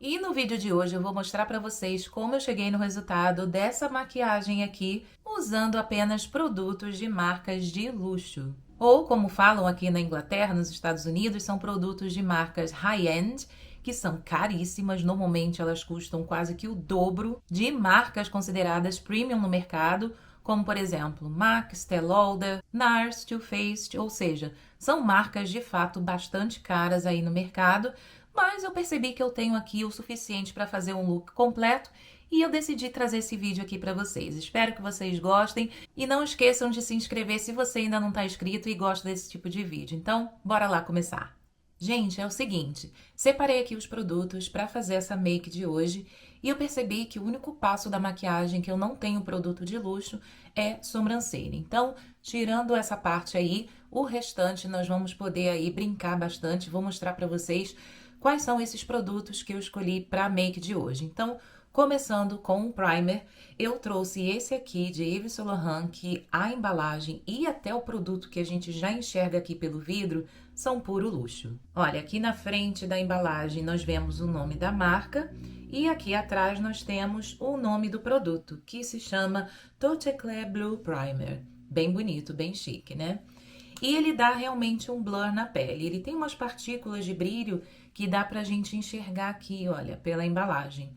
E no vídeo de hoje eu vou mostrar para vocês como eu cheguei no resultado dessa maquiagem aqui usando apenas produtos de marcas de luxo. Ou como falam aqui na Inglaterra, nos Estados Unidos, são produtos de marcas high-end, que são caríssimas. Normalmente elas custam quase que o dobro de marcas consideradas premium no mercado, como por exemplo MAC, Estée Lauder, NARS, Too Faced, ou seja, são marcas de fato bastante caras aí no mercado, mas eu percebi que eu tenho aqui o suficiente para fazer um look completo e eu decidi trazer esse vídeo aqui para vocês. Espero que vocês gostem e não esqueçam de se inscrever se você ainda não está inscrito e gosta desse tipo de vídeo. Então, bora lá começar. Gente, é o seguinte, separei aqui os produtos para fazer essa make de hoje e eu percebi que o único passo da maquiagem que eu não tenho produto de luxo é sobrancelha. Então, tirando essa parte aí, o restante nós vamos poder aí brincar bastante. Vou mostrar para vocês quais são esses produtos que eu escolhi para a make de hoje. Então, começando com um primer, eu trouxe esse aqui de Yves Saint Laurent, que a embalagem e até o produto que a gente já enxerga aqui pelo vidro são puro luxo. Olha, aqui na frente da embalagem nós vemos o nome da marca e aqui atrás nós temos o nome do produto, que se chama Touch Eclair Blue Primer. Bem bonito, bem chique, né? E ele dá realmente um blur na pele. Ele tem umas partículas de brilho que dá pra gente enxergar aqui, olha, pela embalagem.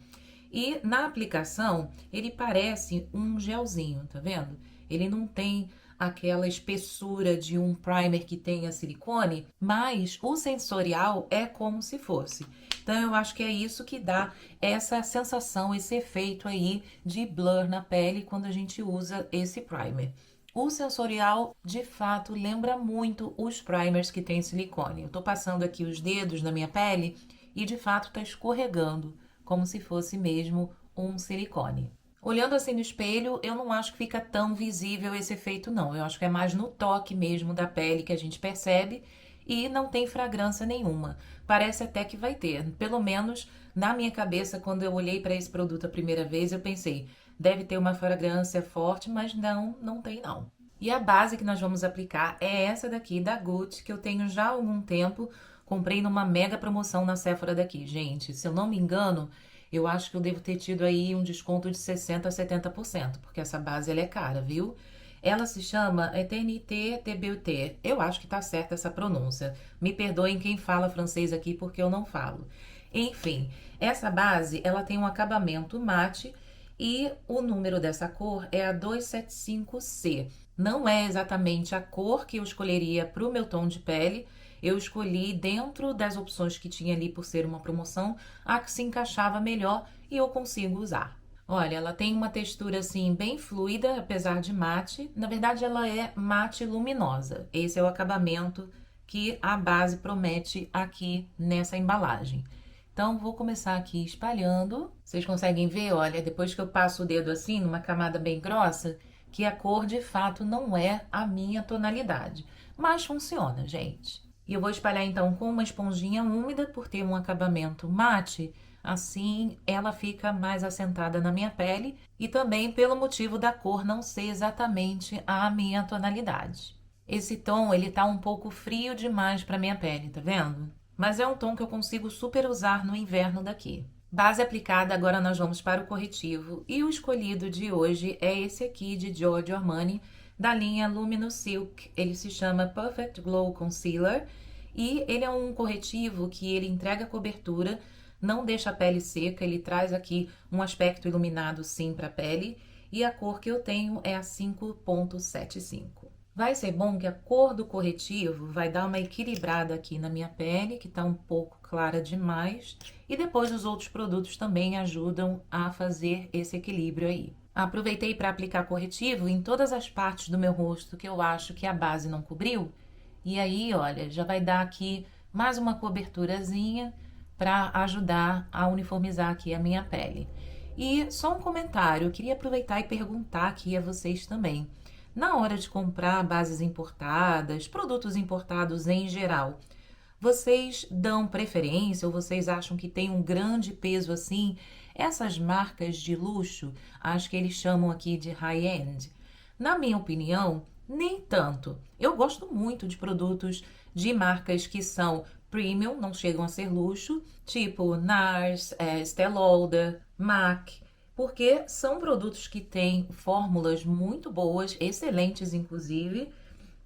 E na aplicação, ele parece um gelzinho, tá vendo? Ele não tem aquela espessura de um primer que tenha silicone, mas o sensorial é como se fosse. Então, eu acho que é isso que dá essa sensação, esse efeito aí de blur na pele quando a gente usa esse primer. O sensorial, de fato, lembra muito os primers que tem silicone. Eu tô passando aqui os dedos na minha pele e, de fato, tá escorregando, como se fosse mesmo um silicone. Olhando assim no espelho, eu não acho que fica tão visível esse efeito, não. Eu acho que é mais no toque mesmo da pele que a gente percebe e não tem fragrância nenhuma. Parece até que vai ter. Pelo menos na minha cabeça, quando eu olhei para esse produto a primeira vez, eu pensei, deve ter uma fragrância forte, mas não, não tem não. E a base que nós vamos aplicar é essa daqui da Gucci, que eu tenho já há algum tempo. Comprei numa mega promoção na Sephora daqui. Gente, se eu não me engano, eu acho que eu devo ter tido aí um desconto de 60% a 70%, porque essa base ela é cara, viu? Ela se chama Eternité de Beauté. Eu acho que tá certa essa pronúncia. Me perdoem quem fala francês aqui, porque eu não falo. Enfim, essa base, ela tem um acabamento mate e o número dessa cor é a 275C. Não é exatamente a cor que eu escolheria para o meu tom de pele. Eu escolhi, dentro das opções que tinha ali por ser uma promoção, a que se encaixava melhor e eu consigo usar. Olha, ela tem uma textura assim bem fluida, apesar de mate. Na verdade, ela é mate luminosa. Esse é o acabamento que a base promete aqui nessa embalagem. Então, vou começar aqui espalhando. Vocês conseguem ver, olha, depois que eu passo o dedo assim, numa camada bem grossa, que a cor de fato não é a minha tonalidade. Mas funciona, gente. E eu vou espalhar então com uma esponjinha úmida, por ter um acabamento mate, assim ela fica mais assentada na minha pele e também pelo motivo da cor não ser exatamente a minha tonalidade. Esse tom, ele tá um pouco frio demais para minha pele, tá vendo? Mas é um tom que eu consigo super usar no inverno daqui. Base aplicada, agora nós vamos para o corretivo. E o escolhido de hoje é esse aqui de Giorgio Armani, da linha Luminous Silk. Ele se chama Perfect Glow Concealer e ele é um corretivo que ele entrega cobertura, não deixa a pele seca, ele traz aqui um aspecto iluminado sim para a pele e a cor que eu tenho é a 5.75. Vai ser bom que a cor do corretivo vai dar uma equilibrada aqui na minha pele, que tá um pouco clara demais, e depois os outros produtos também ajudam a fazer esse equilíbrio aí. Aproveitei para aplicar corretivo em todas as partes do meu rosto que eu acho que a base não cobriu, e aí, olha, já vai dar aqui mais uma coberturazinha para ajudar a uniformizar aqui a minha pele. E só um comentário, eu queria aproveitar e perguntar aqui a vocês também. Na hora de comprar bases importadas, produtos importados em geral, vocês dão preferência ou vocês acham que tem um grande peso assim? Essas marcas de luxo, acho que eles chamam aqui de high-end. Na minha opinião, nem tanto. Eu gosto muito de produtos de marcas que são premium, não chegam a ser luxo, tipo NARS, Estée Lauder, MAC, porque são produtos que têm fórmulas muito boas, excelentes inclusive,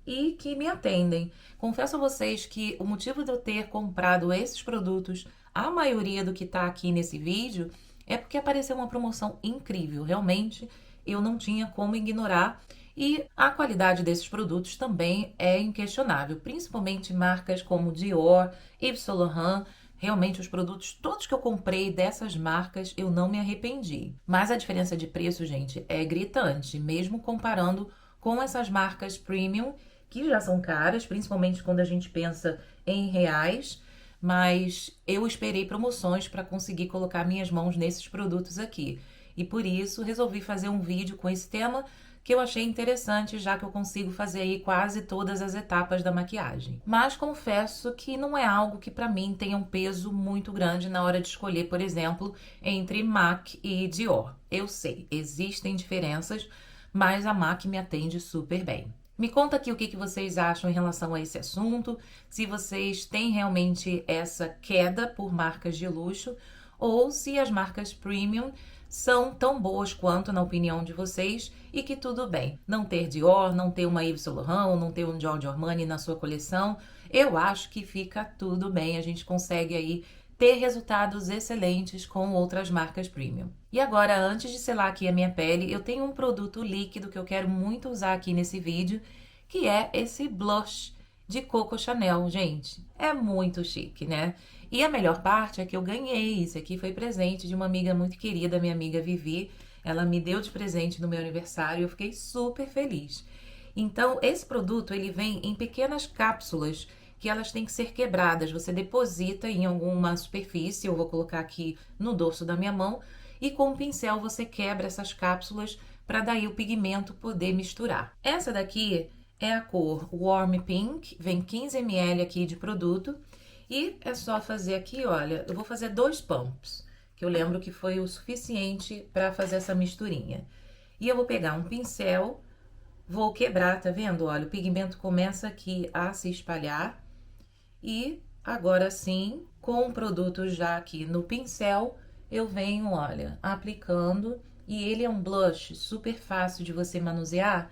e que me atendem. Confesso a vocês que o motivo de eu ter comprado esses produtos, a maioria do que está aqui nesse vídeo, é porque apareceu uma promoção incrível. Realmente, eu não tinha como ignorar. E a qualidade desses produtos também é inquestionável, principalmente marcas como Dior, Yves Saint Laurent. Realmente, os produtos todos que eu comprei dessas marcas, eu não me arrependi. Mas a diferença de preço, gente, é gritante, mesmo comparando com essas marcas premium, que já são caras, principalmente quando a gente pensa em reais, mas eu esperei promoções para conseguir colocar minhas mãos nesses produtos aqui. E por isso resolvi fazer um vídeo com esse tema que eu achei interessante, já que eu consigo fazer aí quase todas as etapas da maquiagem. Mas confesso que não é algo que para mim tenha um peso muito grande na hora de escolher, por exemplo, entre MAC e Dior. Eu sei, existem diferenças, mas a MAC me atende super bem. Me conta aqui o que vocês acham em relação a esse assunto, se vocês têm realmente essa queda por marcas de luxo ou se as marcas premium são tão boas quanto na opinião de vocês e que tudo bem. Não ter Dior, não ter uma Yves Saint Laurent, ou não ter um Giorgio Armani na sua coleção, eu acho que fica tudo bem, a gente consegue aí ter resultados excelentes com outras marcas premium. E agora, antes de selar aqui a minha pele, eu tenho um produto líquido que eu quero muito usar aqui nesse vídeo, que é esse blush de Coco Chanel, gente. É muito chique, né? E a melhor parte é que eu ganhei. Isso aqui foi presente de uma amiga muito querida, minha amiga Vivi. Ela me deu de presente no meu aniversário e eu fiquei super feliz. Então, esse produto, ele vem em pequenas cápsulas que elas têm que ser quebradas. Você deposita em alguma superfície, eu vou colocar aqui no dorso da minha mão, e com um pincel você quebra essas cápsulas para daí o pigmento poder misturar. Essa daqui é a cor Warm Pink, vem 15 ml aqui de produto, e é só fazer aqui, olha, eu vou fazer 2 pumps, que eu lembro que foi o suficiente para fazer essa misturinha. E eu vou pegar um pincel, vou quebrar, tá vendo? Olha, o pigmento começa aqui a se espalhar. E agora sim, com o produto já aqui no pincel, eu venho, olha, aplicando. E ele é um blush super fácil de você manusear,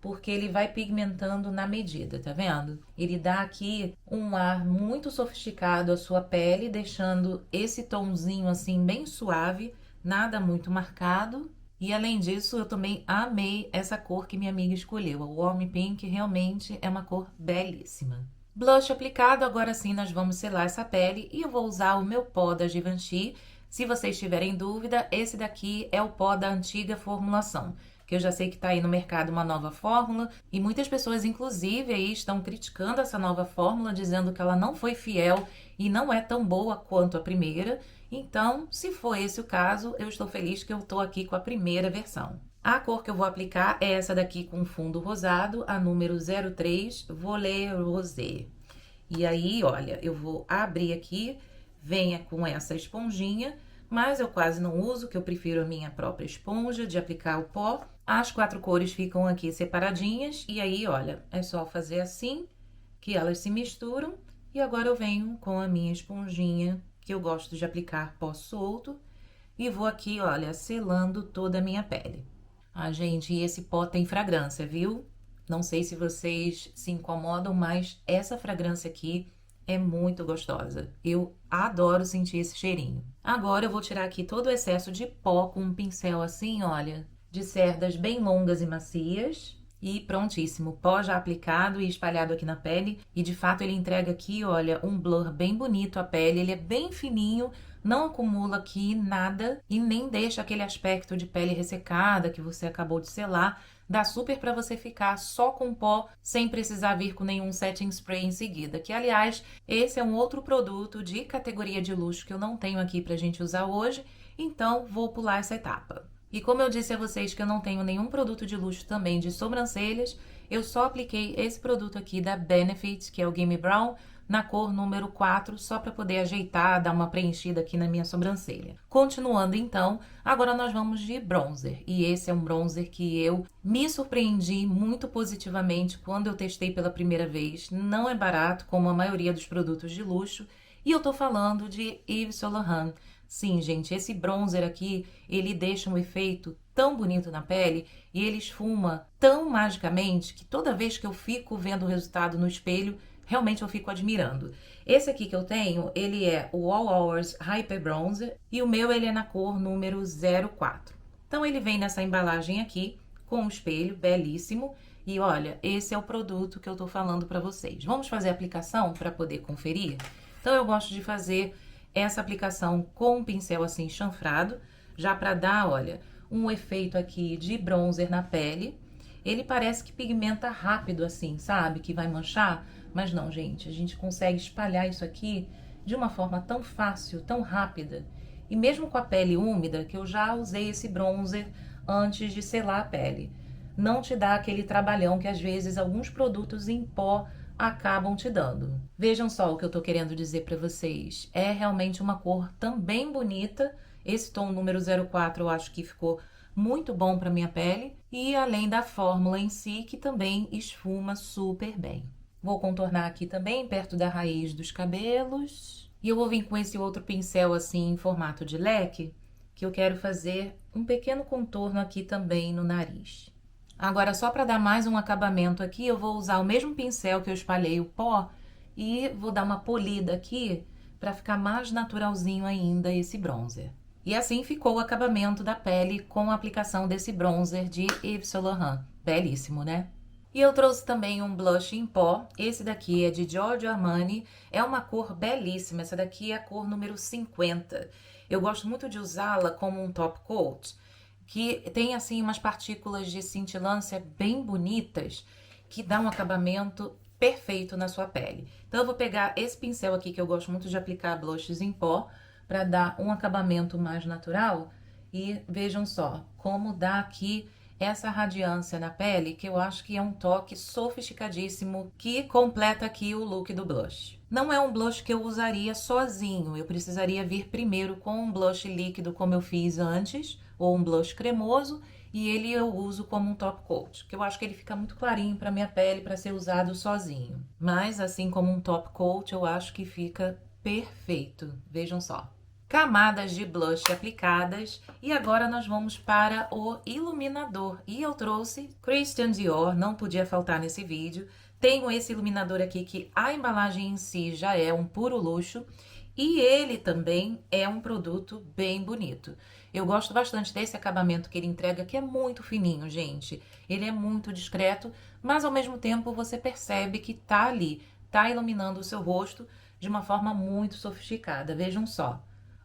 porque ele vai pigmentando na medida, tá vendo? Ele dá aqui um ar muito sofisticado à sua pele, deixando esse tomzinho assim bem suave, nada muito marcado. E além disso, eu também amei essa cor que minha amiga escolheu. A Warm Pink realmente é uma cor belíssima. Blush aplicado, agora sim nós vamos selar essa pele e eu vou usar o meu pó da Givenchy. Se vocês tiverem dúvida, esse daqui é o pó da antiga formulação, que eu já sei que tá aí no mercado uma nova fórmula e muitas pessoas inclusive aí estão criticando essa nova fórmula, dizendo que ela não foi fiel e não é tão boa quanto a primeira. Então, se for esse o caso, eu estou feliz que eu tô aqui com a primeira versão. A cor que eu vou aplicar é essa daqui com fundo rosado, a número 03, Volet Rosé. E aí, olha, eu vou abrir aqui, venha com essa esponjinha, mas eu quase não uso, que eu prefiro a minha própria esponja de aplicar o pó. As 4 cores ficam aqui separadinhas, e aí, olha, é só fazer assim, que elas se misturam. E agora eu venho com a minha esponjinha, que eu gosto de aplicar pó solto, e vou aqui, olha, selando toda a minha pele. Ah, gente, e esse pó tem fragrância, viu? Não sei se vocês se incomodam, mas essa fragrância aqui é muito gostosa. Eu adoro sentir esse cheirinho. Agora eu vou tirar aqui todo o excesso de pó com um pincel assim, olha, de cerdas bem longas e macias. E prontíssimo, pó já aplicado e espalhado aqui na pele. E de fato ele entrega aqui, olha, um blur bem bonito à pele. Ele é bem fininho, não acumula aqui nada e nem deixa aquele aspecto de pele ressecada que você acabou de selar. Dá super pra você ficar só com pó, sem precisar vir com nenhum setting spray em seguida. Que, aliás, esse é um outro produto de categoria de luxo que eu não tenho aqui pra gente usar hoje, então vou pular essa etapa. E como eu disse a vocês que eu não tenho nenhum produto de luxo também de sobrancelhas, eu só apliquei esse produto aqui da Benefit, que é o Gimme Brown, na cor número 4, só para poder ajeitar, dar uma preenchida aqui na minha sobrancelha. Continuando então, agora nós vamos de bronzer. E esse é um bronzer que eu me surpreendi muito positivamente quando eu testei pela primeira vez. Não é barato, como a maioria dos produtos de luxo. E eu tô falando de Yves Saint Laurent. Sim, gente, esse bronzer aqui, ele deixa um efeito tão bonito na pele e ele esfuma tão magicamente que toda vez que eu fico vendo o resultado no espelho, realmente eu fico admirando. Esse aqui que eu tenho, ele é o All Hours Hyper Bronzer e o meu ele é na cor número 04. Então ele vem nessa embalagem aqui com um espelho belíssimo e olha, esse é o produto que eu tô falando para vocês. Vamos fazer a aplicação para poder conferir? Então eu gosto de fazer essa aplicação com um pincel assim chanfrado, já para dar, olha, um efeito aqui de bronzer na pele. Ele parece que pigmenta rápido assim, sabe? Que vai manchar, mas não, gente, a gente consegue espalhar isso aqui de uma forma tão fácil, tão rápida. E mesmo com a pele úmida, que eu já usei esse bronzer antes de selar a pele, não te dá aquele trabalhão que às vezes alguns produtos em pó acabam te dando. Vejam só o que eu tô querendo dizer para vocês. É realmente uma cor também bonita. Esse tom número 04 eu acho que ficou muito bom para minha pele. E além da fórmula em si, que também esfuma super bem. Vou contornar aqui também, perto da raiz dos cabelos. E eu vou vir com esse outro pincel assim, em formato de leque, que eu quero fazer um pequeno contorno aqui também no nariz. Agora, só para dar mais um acabamento aqui, eu vou usar o mesmo pincel que eu espalhei o pó e vou dar uma polida aqui para ficar mais naturalzinho ainda esse bronzer. E assim ficou o acabamento da pele com a aplicação desse bronzer de Yves Saint Laurent. Belíssimo, né? E eu trouxe também um blush em pó. Esse daqui é de Giorgio Armani. É uma cor belíssima. Essa daqui é a cor número 50. Eu gosto muito de usá-la como um top coat, que tem assim umas partículas de cintilância bem bonitas, que dá um acabamento perfeito na sua pele. Então eu vou pegar esse pincel aqui, que eu gosto muito de aplicar blushes em pó, para dar um acabamento mais natural. E vejam só como dá aqui essa radiância na pele, que eu acho que é um toque sofisticadíssimo, que completa aqui o look do blush. Não é um blush que eu usaria sozinho, eu precisaria vir primeiro com um blush líquido como eu fiz antes, ou um blush cremoso, e ele eu uso como um top coat, que eu acho que ele fica muito clarinho para minha pele para ser usado sozinho. Mas assim como um top coat, eu acho que fica perfeito. Vejam só. Camadas de blush aplicadas e agora nós vamos para o iluminador. E eu trouxe Christian Dior, não podia faltar nesse vídeo. Tenho esse iluminador aqui que a embalagem em si já é um puro luxo e ele também é um produto bem bonito. Eu gosto bastante desse acabamento que ele entrega, que é muito fininho, gente. Ele é muito discreto, mas ao mesmo tempo você percebe que tá ali, tá iluminando o seu rosto de uma forma muito sofisticada. Vejam só.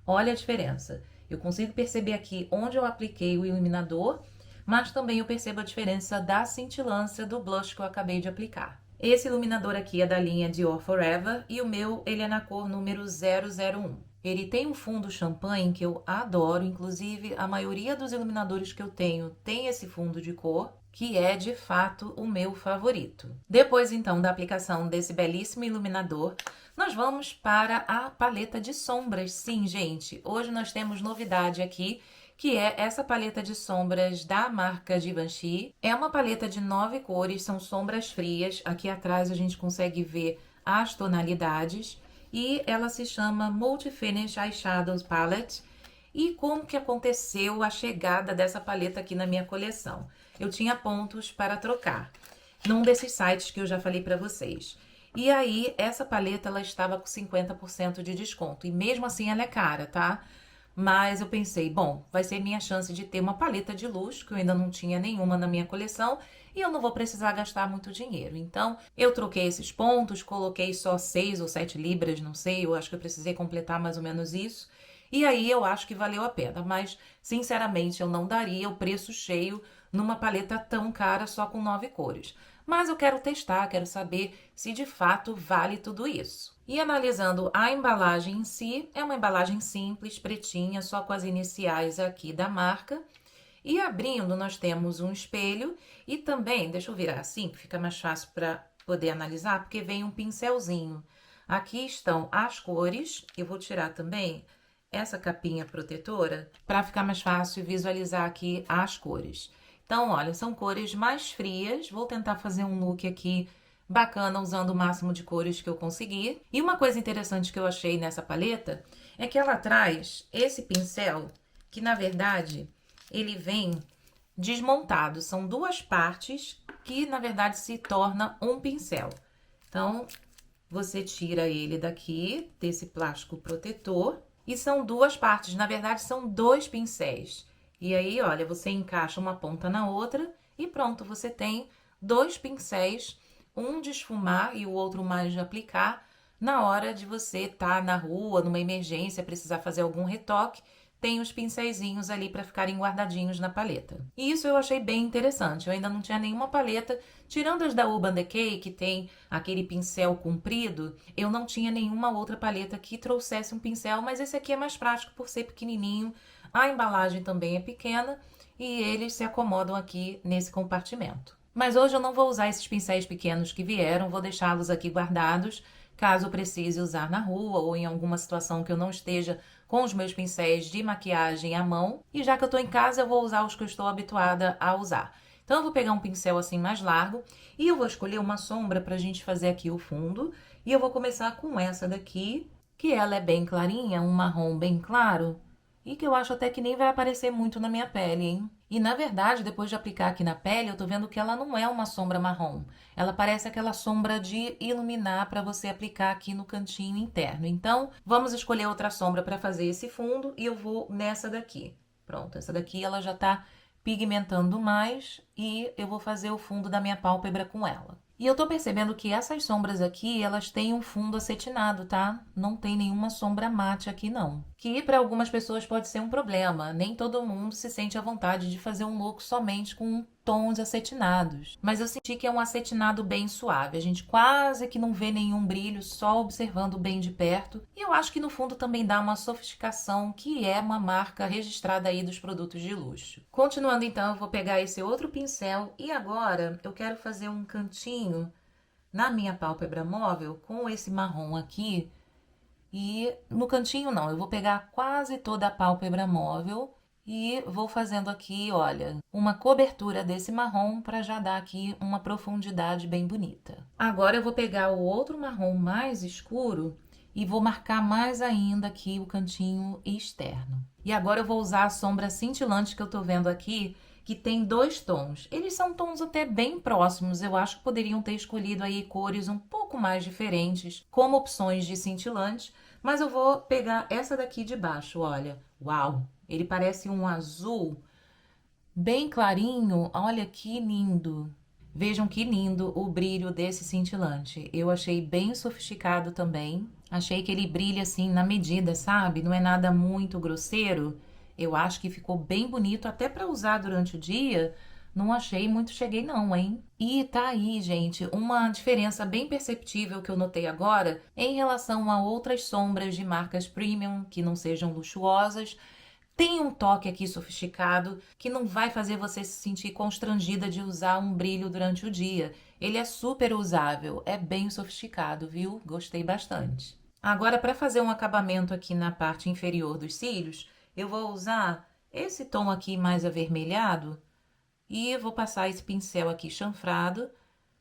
Olha a diferença. Eu consigo perceber aqui onde eu apliquei o iluminador, mas também eu percebo a diferença da cintilância do blush que eu acabei de aplicar. Esse iluminador aqui é da linha Dior Forever e o meu ele é na cor número 001. Ele tem um fundo champanhe que eu adoro, inclusive a maioria dos iluminadores que eu tenho tem esse fundo de cor, que é de fato o meu favorito. Depois então da aplicação desse belíssimo iluminador, nós vamos para a paleta de sombras. Sim, gente, hoje nós temos novidade aqui, que é essa paleta de sombras da marca Givenchy. É uma paleta de 9 cores, são sombras frias. Aqui atrás a gente consegue ver as tonalidades. E ela se chama Multi-Finish Eyeshadows Palette. E como que aconteceu a chegada dessa paleta aqui na minha coleção? Eu tinha pontos para trocar num desses sites que eu já falei para vocês. E aí, essa paleta, ela estava com 50% de desconto. E mesmo assim, ela é cara, tá? Mas eu pensei, bom, vai ser minha chance de ter uma paleta de luxo, que eu ainda não tinha nenhuma na minha coleção, e eu não vou precisar gastar muito dinheiro. Então, eu troquei esses pontos, coloquei só 6 ou 7 libras, não sei, eu acho que eu precisei completar mais ou menos isso. E aí, eu acho que valeu a pena, mas, sinceramente, eu não daria o preço cheio numa paleta tão cara só com 9 cores. Mas eu quero testar, quero saber se de fato vale tudo isso. E analisando a embalagem em si, é uma embalagem simples, pretinha, só com as iniciais aqui da marca. E abrindo, nós temos um espelho e também, deixa eu virar assim, que fica mais fácil para poder analisar, porque vem um pincelzinho. Aqui estão as cores. Eu vou tirar também essa capinha protetora para ficar mais fácil visualizar aqui as cores. Então, olha, são cores mais frias. Vou tentar fazer um look aqui bacana usando o máximo de cores que eu conseguir. E uma coisa interessante que eu achei nessa paleta é que ela traz esse pincel que, na verdade, ele vem desmontado. São duas partes que, na verdade, se torna um pincel. Então, você tira ele daqui, desse plástico protetor, e são duas partes. Na verdade, são dois pincéis. E aí, olha, você encaixa uma ponta na outra e pronto, você tem dois pincéis, um de esfumar e o outro mais de aplicar, na hora de você estar na rua, numa emergência, precisar fazer algum retoque, tem os pincéisinhos ali para ficarem guardadinhos na paleta. E isso eu achei bem interessante. Eu ainda não tinha nenhuma paleta, tirando as da Urban Decay, que tem aquele pincel comprido, eu não tinha nenhuma outra paleta que trouxesse um pincel, mas esse aqui é mais prático por ser pequenininho, a embalagem também é pequena e eles se acomodam aqui nesse compartimento. Mas hoje eu não vou usar esses pincéis pequenos que vieram, vou deixá-los aqui guardados, caso eu precise usar na rua ou em alguma situação que eu não esteja com os meus pincéis de maquiagem à mão. E já que eu tô em casa, eu vou usar os que eu estou habituada a usar. Então eu vou pegar um pincel assim mais largo e eu vou escolher uma sombra pra gente fazer aqui o fundo. E eu vou começar com essa daqui, que ela é bem clarinha, um marrom bem claro. E que eu acho até que nem vai aparecer muito na minha pele, hein? E na verdade, depois de aplicar aqui na pele, eu tô vendo que ela não é uma sombra marrom. Ela parece aquela sombra de iluminar para você aplicar aqui no cantinho interno. Então, vamos escolher outra sombra para fazer esse fundo e eu vou nessa daqui. Pronto, essa daqui ela já tá pigmentando mais e eu vou fazer o fundo da minha pálpebra com ela. E eu tô percebendo que essas sombras aqui, elas têm um fundo acetinado, tá? Não tem nenhuma sombra mate aqui, não. Que para algumas pessoas pode ser um problema. Nem todo mundo se sente à vontade de fazer um look somente com tons acetinados. Mas eu senti que é um acetinado bem suave. A gente quase que não vê nenhum brilho, só observando bem de perto. E eu acho que no fundo também dá uma sofisticação, que é uma marca registrada aí dos produtos de luxo. Continuando então, eu vou pegar esse outro pincel e agora eu quero fazer um cantinho na minha pálpebra móvel com esse marrom aqui. E no cantinho não, eu vou pegar quase toda a pálpebra móvel e vou fazendo aqui, olha, uma cobertura desse marrom para já dar aqui uma profundidade bem bonita. Agora eu vou pegar o outro marrom mais escuro e vou marcar mais ainda aqui o cantinho externo. E agora eu vou usar a sombra cintilante que eu tô vendo aqui, que tem dois tons. Eles são tons até bem próximos, eu acho que poderiam ter escolhido aí cores um pouco mais diferentes, como opções de cintilante, mas eu vou pegar essa daqui de baixo, olha. Uau! Ele parece um azul bem clarinho, olha que lindo! Vejam que lindo o brilho desse cintilante. Eu achei bem sofisticado também. Achei que ele brilha assim na medida, sabe? Não é nada muito grosseiro. Eu acho que ficou bem bonito até para usar durante o dia. Não achei muito cheguei não, hein? E tá aí, gente, uma diferença bem perceptível que eu notei agora em relação a outras sombras de marcas premium que não sejam luxuosas. Tem um toque aqui sofisticado que não vai fazer você se sentir constrangida de usar um brilho durante o dia. Ele é super usável, é bem sofisticado, viu? Gostei bastante. Agora, para fazer um acabamento aqui na parte inferior dos cílios, eu vou usar esse tom aqui mais avermelhado e vou passar esse pincel aqui chanfrado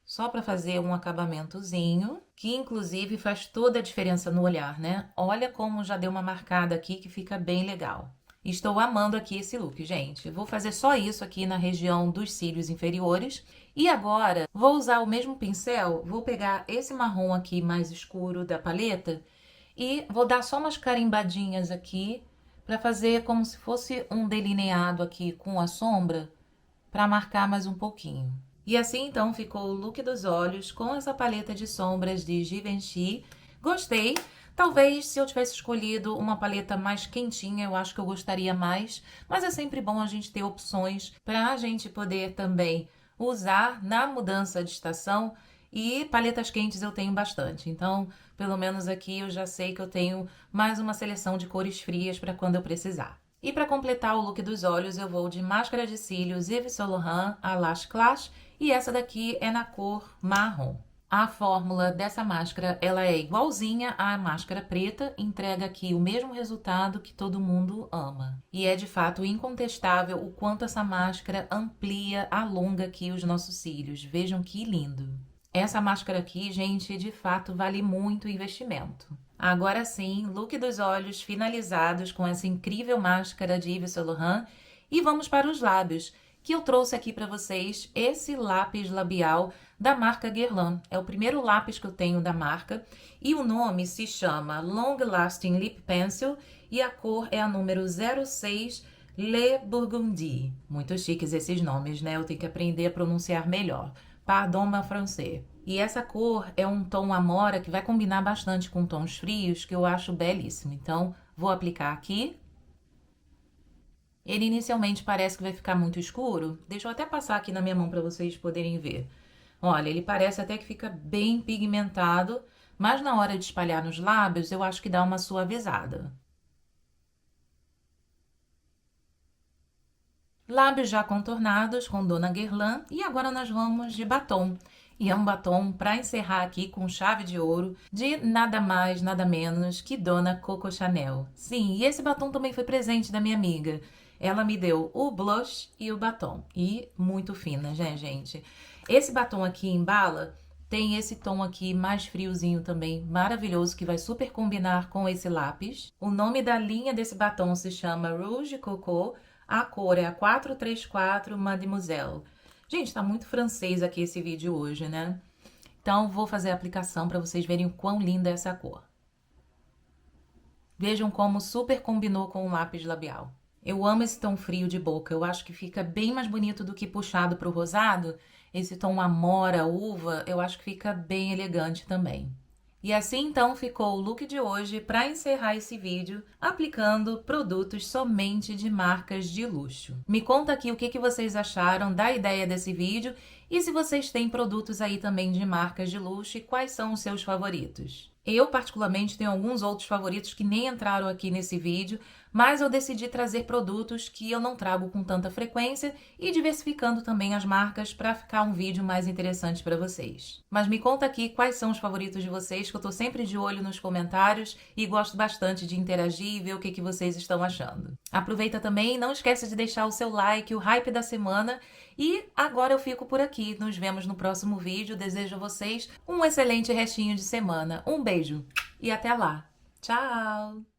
só para fazer um acabamentozinho, que inclusive faz toda a diferença no olhar, né? Olha como já deu uma marcada aqui que fica bem legal. Estou amando aqui esse look, gente. Vou fazer só isso aqui na região dos cílios inferiores. E agora, vou usar o mesmo pincel, vou pegar esse marrom aqui mais escuro da paleta e vou dar só umas carimbadinhas aqui para fazer como se fosse um delineado aqui com a sombra, para marcar mais um pouquinho. E assim, então, ficou o look dos olhos com essa paleta de sombras de Givenchy. Gostei! Talvez, se eu tivesse escolhido uma paleta mais quentinha, eu acho que eu gostaria mais. Mas é sempre bom a gente ter opções para a gente poder também usar na mudança de estação. E paletas quentes eu tenho bastante. Então, pelo menos aqui eu já sei que eu tenho mais uma seleção de cores frias para quando eu precisar. E para completar o look dos olhos, eu vou de máscara de cílios Yves Saint Laurent a Lash Clash. E essa daqui é na cor marrom. A fórmula dessa máscara, ela é igualzinha à máscara preta, entrega aqui o mesmo resultado que todo mundo ama. E é de fato incontestável o quanto essa máscara amplia, alonga aqui os nossos cílios. Vejam que lindo. Essa máscara aqui, gente, de fato vale muito o investimento. Agora sim, look dos olhos finalizados com essa incrível máscara de Yves Saint Laurent. E vamos para os lábios, que eu trouxe aqui para vocês esse lápis labial da marca Guerlain. É o primeiro lápis que eu tenho da marca e o nome se chama Long Lasting Lip Pencil e a cor é a número 06 Le Burgundy. Muito chiques esses nomes, né? Eu tenho que aprender a pronunciar melhor. Pardon, meu francês. E essa cor é um tom amora que vai combinar bastante com tons frios, que eu acho belíssimo. Então, vou aplicar aqui. Ele inicialmente parece que vai ficar muito escuro. Deixa eu até passar aqui na minha mão para vocês poderem ver. Olha, ele parece até que fica bem pigmentado, mas na hora de espalhar nos lábios, eu acho que dá uma suavizada. Lábios já contornados com Dona Guerlain e agora nós vamos de batom. E é um batom para encerrar aqui com chave de ouro de nada mais, nada menos que Dona Coco Chanel. Sim, e esse batom também foi presente da minha amiga. Ela me deu o blush e o batom. E muito fina, né, gente? Esse batom aqui em bala tem esse tom aqui mais friozinho também, maravilhoso, que vai super combinar com esse lápis. O nome da linha desse batom se chama Rouge Coco. A cor é a 434 Mademoiselle. Gente, tá muito francês aqui esse vídeo hoje, né? Então, vou fazer a aplicação para vocês verem o quão linda é essa cor. Vejam como super combinou com o lápis labial. Eu amo esse tom frio de boca. Eu acho que fica bem mais bonito do que puxado pro rosado. Esse tom amora, uva, eu acho que fica bem elegante também. E assim então ficou o look de hoje para encerrar esse vídeo aplicando produtos somente de marcas de luxo. Me conta aqui o que vocês acharam da ideia desse vídeo e se vocês têm produtos aí também de marcas de luxo e quais são os seus favoritos. Eu particularmente tenho alguns outros favoritos que nem entraram aqui nesse vídeo, mas eu decidi trazer produtos que eu não trago com tanta frequência e diversificando também as marcas para ficar um vídeo mais interessante para vocês. Mas me conta aqui quais são os favoritos de vocês, que eu tô sempre de olho nos comentários e gosto bastante de interagir e ver o que vocês estão achando. Aproveita também, não esqueça de deixar o seu like, o hype da semana. E agora eu fico por aqui. Nos vemos no próximo vídeo. Desejo a vocês um excelente restinho de semana. Um beijo e até lá. Tchau!